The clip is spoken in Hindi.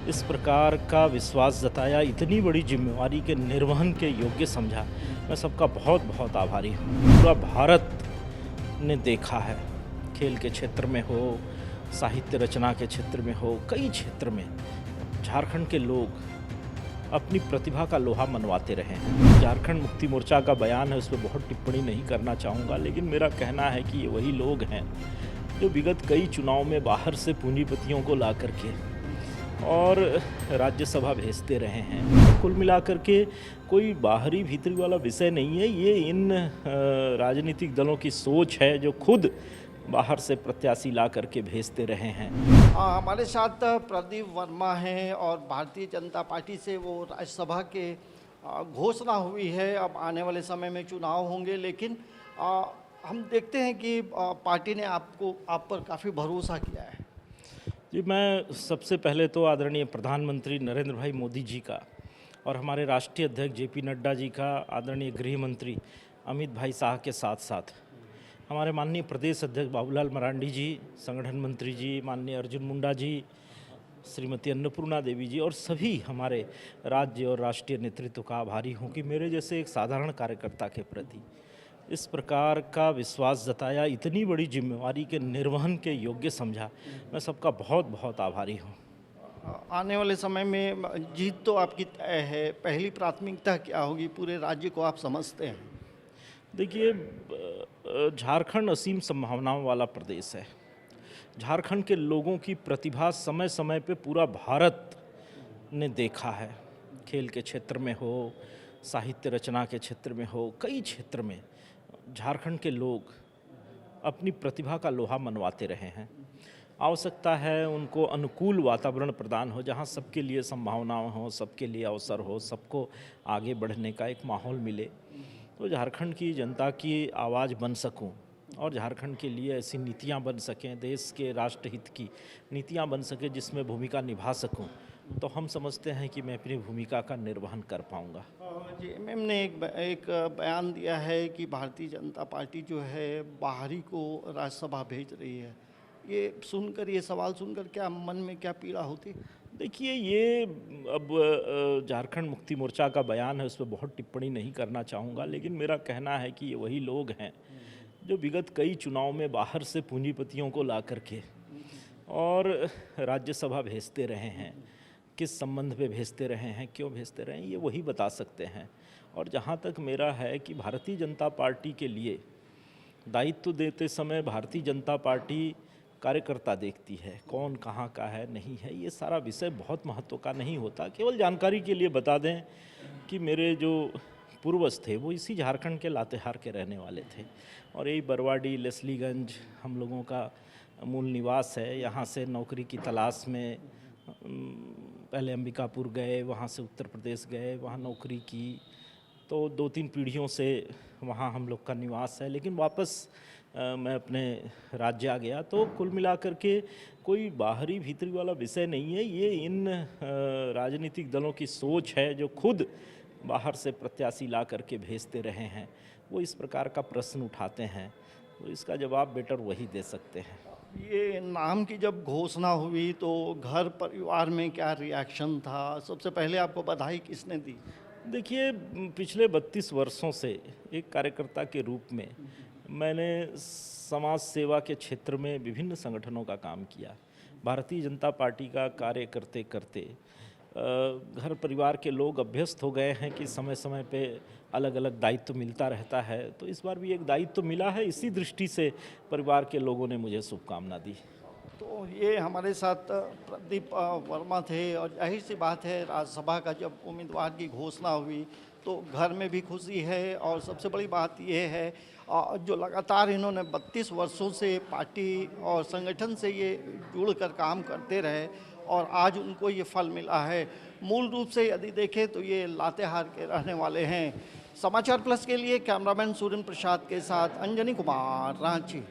इस प्रकार का विश्वास जताया, इतनी बड़ी जिम्मेवारी के निर्वहन के योग्य समझा, मैं सबका बहुत बहुत आभारी हूँ। पूरा भारत ने देखा है, खेल के क्षेत्र में हो, साहित्य रचना के क्षेत्र में हो, कई क्षेत्र में झारखंड के लोग अपनी प्रतिभा का लोहा मनवाते रहे हैं। झारखंड मुक्ति मोर्चा का बयान है, उस पर बहुत टिप्पणी नहीं करना चाहूँगा, लेकिन मेरा कहना है कि ये वही लोग हैं जो विगत कई चुनाव में बाहर से पूंजीपतियों को ला करके और राज्यसभा भेजते रहे हैं। तो कुल मिलाकर के कोई बाहरी भीतरी वाला विषय नहीं है, ये इन राजनीतिक दलों की सोच है जो खुद बाहर से प्रत्याशी ला करके भेजते रहे हैं। हमारे साथ प्रदीप वर्मा हैं और भारतीय जनता पार्टी से वो राज्यसभा के घोषणा हुई है। अब आने वाले समय में चुनाव होंगे, लेकिन हम देखते हैं कि पार्टी ने आप पर काफ़ी भरोसा किया है। जी, मैं सबसे पहले तो आदरणीय प्रधानमंत्री नरेंद्र भाई मोदी जी का और हमारे राष्ट्रीय अध्यक्ष जेपी नड्डा जी का, आदरणीय गृह मंत्री अमित भाई शाह के साथ साथ हमारे माननीय प्रदेश अध्यक्ष बाबूलाल मरांडी जी, संगठन मंत्री जी, माननीय अर्जुन मुंडा जी, श्रीमती अन्नपूर्णा देवी जी और सभी हमारे राज्य और राष्ट्रीय नेतृत्व का आभारी हूँ कि मेरे जैसे एक साधारण कार्यकर्ता के प्रति इस प्रकार का विश्वास जताया, इतनी बड़ी जिम्मेवारी के निर्वहन के योग्य समझा, मैं सबका बहुत बहुत आभारी हूँ। आने वाले समय में जीत तो आपकी तय है, पहली प्राथमिकता क्या होगी? पूरे राज्य को आप समझते हैं। देखिए, झारखंड असीम संभावनाओं वाला प्रदेश है। झारखंड के लोगों की प्रतिभा समय समय पे पूरा भारत ने देखा है। खेल के क्षेत्र में हो, साहित्य रचना के क्षेत्र में हो, कई क्षेत्र में झारखंड के लोग अपनी प्रतिभा का लोहा मनवाते रहे हैं। आवश्यकता है उनको अनुकूल वातावरण प्रदान हो, जहां सबके लिए संभावनाएं हो, सबके लिए अवसर हो, सबको आगे बढ़ने का एक माहौल मिले, तो झारखंड की जनता की आवाज़ बन सकूं और झारखंड के लिए ऐसी नीतियां बन सकें, देश के राष्ट्रहित की नीतियां बन सकें जिसमें भूमिका निभा सकूं, तो हम समझते हैं कि मैं अपनी भूमिका का निर्वहन कर पाऊंगा। जी, मैम ने एक बयान दिया है कि भारतीय जनता पार्टी जो है बाहरी को राज्यसभा भेज रही है। ये सुनकर, ये सवाल सुनकर क्या मन में क्या पीड़ा होती? देखिए, ये अब झारखंड मुक्ति मोर्चा का बयान है, उस पर बहुत टिप्पणी नहीं करना चाहूँगा, लेकिन मेरा कहना है कि ये वही लोग हैं जो विगत कई चुनाव में बाहर से पूंजीपतियों को ला करके और राज्यसभा भेजते रहे हैं। किस संबंध पे भेजते रहे हैं, क्यों भेजते रहे हैं, ये वही बता सकते हैं। और जहाँ तक मेरा है कि भारतीय जनता पार्टी के लिए दायित्व देते समय भारतीय जनता पार्टी कार्यकर्ता देखती है, कौन कहाँ का है, नहीं है, ये सारा विषय बहुत महत्व का नहीं होता। केवल जानकारी के लिए बता दें कि मेरे जो पूर्वज थे वो इसी झारखंड के लातेहार के रहने वाले थे और यही बरवाडी, लेस्लीगंज हम लोगों का मूल निवास है। यहाँ से नौकरी की तलाश में पहले अंबिकापुर गए, वहाँ से उत्तर प्रदेश गए, वहाँ नौकरी की, तो 2-3 पीढ़ियों से वहाँ हम लोग का निवास है। लेकिन वापस मैं अपने राज्य आ गया। तो कुल मिलाकर के कोई बाहरी भीतरी वाला विषय नहीं है, ये इन राजनीतिक दलों की सोच है जो खुद बाहर से प्रत्याशी ला करके भेजते रहे हैं। वो इस प्रकार का प्रश्न उठाते हैं, तो इसका जवाब बेटर वही दे सकते हैं। ये नाम की जब घोषणा हुई तो घर परिवार में क्या रिएक्शन था? सबसे पहले आपको बधाई किसने दी? देखिए, पिछले 32 वर्षों से एक कार्यकर्ता के रूप में मैंने समाज सेवा के क्षेत्र में विभिन्न संगठनों का काम किया। भारतीय जनता पार्टी का कार्य करते करते घर परिवार के लोग अभ्यस्त हो गए हैं कि समय समय पे अलग अलग दायित्व मिलता रहता है, तो इस बार भी एक दायित्व मिला है। इसी दृष्टि से परिवार के लोगों ने मुझे शुभकामना दी। तो ये हमारे साथ प्रदीप वर्मा थे और जाहिर सी बात है, राज्यसभा का जब उम्मीदवार की घोषणा हुई तो घर में भी खुशी है। और सबसे बड़ी बात ये है, जो लगातार इन्होंने 32 वर्षों से पार्टी और संगठन से ये जुड़कर काम करते रहे और आज उनको ये फल मिला है। मूल रूप से यदि देखें तो ये लातेहार के रहने वाले हैं। समाचार प्लस के लिए कैमरामैन सूर्य प्रसाद के साथ अंजनी कुमार, रांची।